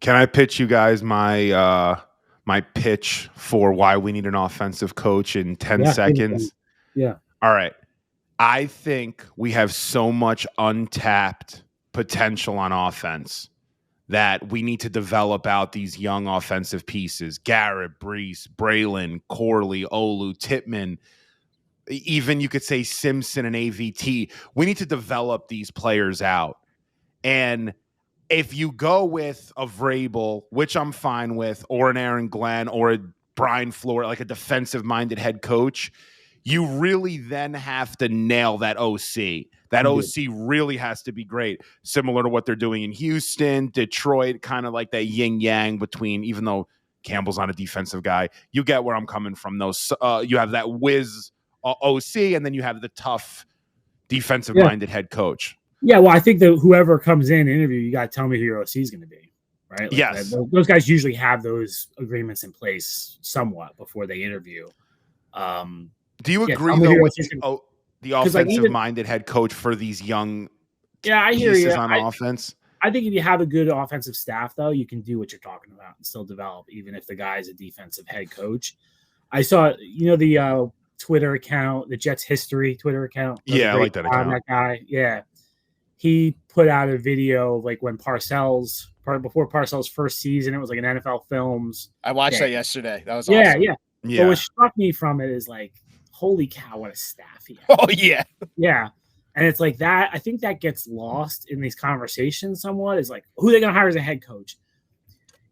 Can I pitch you guys my pitch for why we need an offensive coach in 10 seconds? Yeah. All right. I think we have so much untapped potential on offense that we need to develop out these young offensive pieces. Garrett, Brees, Braylon, Corley, Olu, Titman, even you could say Simpson and AVT. We need to develop these players out. And if you go with a Vrabel, which I'm fine with, or an Aaron Glenn or a Brian Flores, like a defensive-minded head coach, you really then have to nail that OC. That OC really has to be great, similar to what they're doing in Houston, Detroit, kind of like that yin-yang between, even though Campbell's not a defensive guy, you get where I'm coming from. Those you have that whiz OC, and then you have the tough defensive-minded head coach. Yeah, well, I think that whoever comes in interview, you got to tell me who your OC is going to be, right? Like yes. Those guys usually have those agreements in place somewhat before they interview. Do you agree, though, with the offensive-minded head coach for these young I hear you. on offense? I think if you have a good offensive staff, though, you can do what you're talking about and still develop, even if the guy's a defensive head coach. I saw, the Twitter account, the Jets History Twitter account. Yeah, I like that account. That guy, yeah. He put out a video like when before Parcells' first season. It was like an NFL Films. I watched that yesterday. That was awesome. Yeah. But what struck me from it is like, holy cow, what a staff he has. Oh, yeah. Yeah. And it's like that. I think that gets lost in these conversations somewhat. Is like, who are they going to hire as a head coach?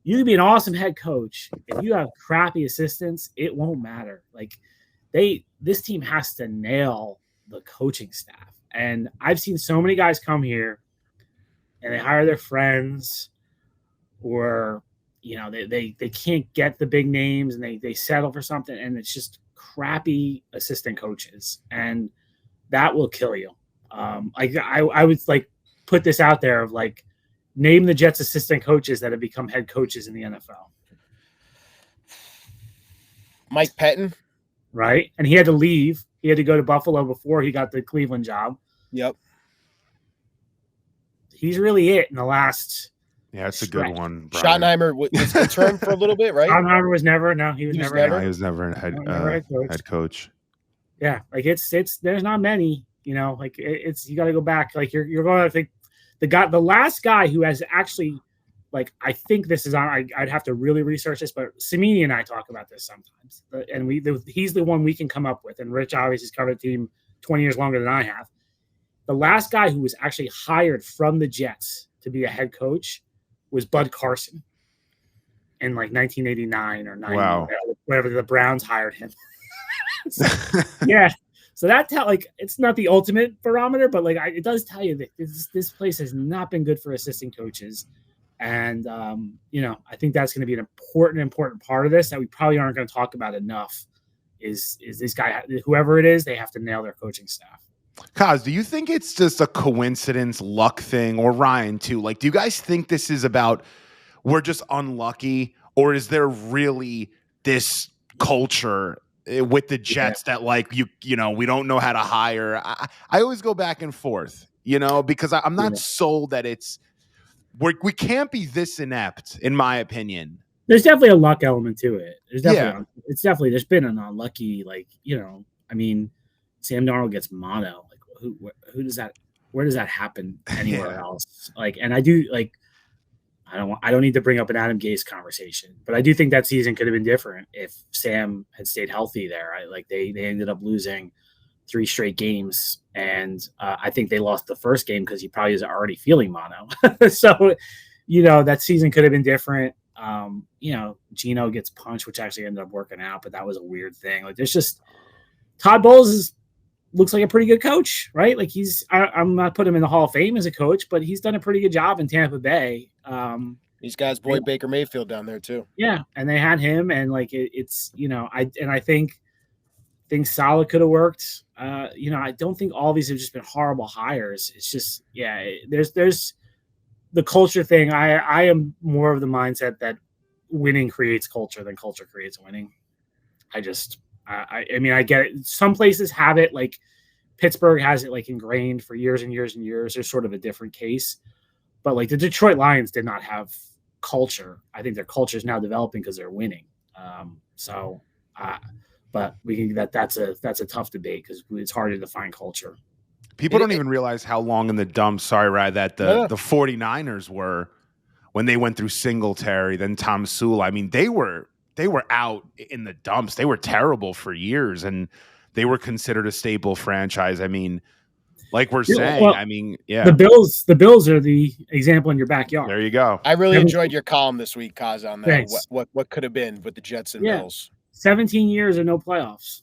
You can be an awesome head coach. If you have crappy assistants, it won't matter. Like this team has to nail the coaching staff. And I've seen so many guys come here and they hire their friends, or they can't get the big names and they settle for something, and it's just crappy assistant coaches, and that will kill you. I would like put this out there of like, name the Jets assistant coaches that have become head coaches in the NFL. Mike Pettin. Right. And he had to leave. He had to go to Buffalo before he got the Cleveland job. Yep. He's really it in the last. Yeah, that's a good one. Brian. Schottenheimer was returned for a little bit, right? Schottenheimer was never. No, he was never. No, he was never a head coach. Yeah, like it's. There's not many. Like it's. You got to go back. Like you're going to think the last guy who has actually. Like, I think this is on. I'd have to really research this, but Cimini and I talk about this sometimes, and he's the one we can come up with. And Rich obviously has covered the team 20 years longer than I have. The last guy who was actually hired from the Jets to be a head coach was Bud Carson in like 1989 or 90, wow. Whenever the Browns hired him. Yeah. So that it's not the ultimate barometer, but it does tell you that this place has not been good for assistant coaches. And, I think that's going to be an important part of this that we probably aren't going to talk about enough is this guy, whoever it is, they have to nail their coaching staff. Kaz, do you think it's just a coincidence, luck thing, or Ryan too? Like, do you guys think this is about we're just unlucky, or is there really this culture with the Jets that we don't know how to hire? I always go back and forth, because I'm not sold that we can't be this inept, in my opinion. There's definitely a luck element to it. There's been an unlucky, Sam Darnold gets mono. Like, who does that? Where does that happen anywhere else? And I do I don't need to bring up an Adam Gase conversation, but I do think that season could have been different if Sam had stayed healthy there. They ended up losing 3 straight games, and I think they lost the first game because he probably was already feeling mono. So, that season could have been different. Geno gets punched, which actually ended up working out, but that was a weird thing. There's just Todd Bowles looks like a pretty good coach, right? I'm not putting him in the Hall of Fame as a coach, but he's done a pretty good job in Tampa Bay. These guys, Baker Mayfield down there too. Yeah, and they had him, and I think Saleh could have worked. I don't think all these have just been horrible hires. It's just, there's the culture thing. I am more of the mindset that winning creates culture than culture creates winning. I get it. Some places have it, like Pittsburgh has it ingrained for years and years and years. There's sort of a different case, but the Detroit Lions did not have culture. I think their culture is now developing because they're winning. But we can that's a tough debate because it's hard to define culture. People don't even realize how long in the dumps, sorry, Rad, that the 49ers were when they went through Singletary, then Tom Sewell. I mean, they were out in the dumps. They were terrible for years, and they were considered a stable franchise. I mean, like we're saying, well, I mean, yeah. The Bills are the example in your backyard. There you go. I really enjoyed your column this week, Kaz, on that. Thanks. What could have been with the Jets and Bills. 17 years of no playoffs.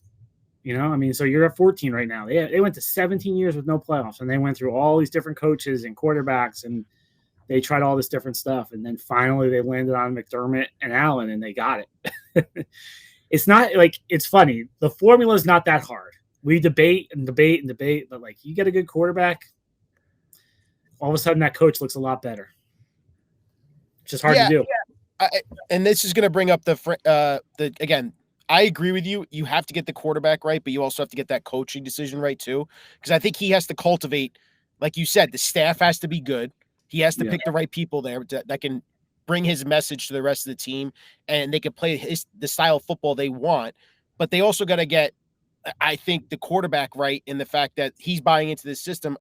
You know, I mean, so you're at 14 right now. They went to 17 years with no playoffs, and they went through all these different coaches and quarterbacks, and they tried all this different stuff. And then finally they landed on McDermott and Allen, and they got it. It's not like it's funny. The formula is not that hard. We debate and debate and debate, but like you get a good quarterback, all of a sudden that coach looks a lot better. It's just hard to do. And this is going to bring up the again. I agree with you. You have to get the quarterback right, but you also have to get that coaching decision right too. Because I think he has to cultivate, like you said, the staff has to be good. He has to pick the right people there that can bring his message to the rest of the team, and they can play the style of football they want. But they also got to get, I think, the quarterback right in the fact that he's buying into this system.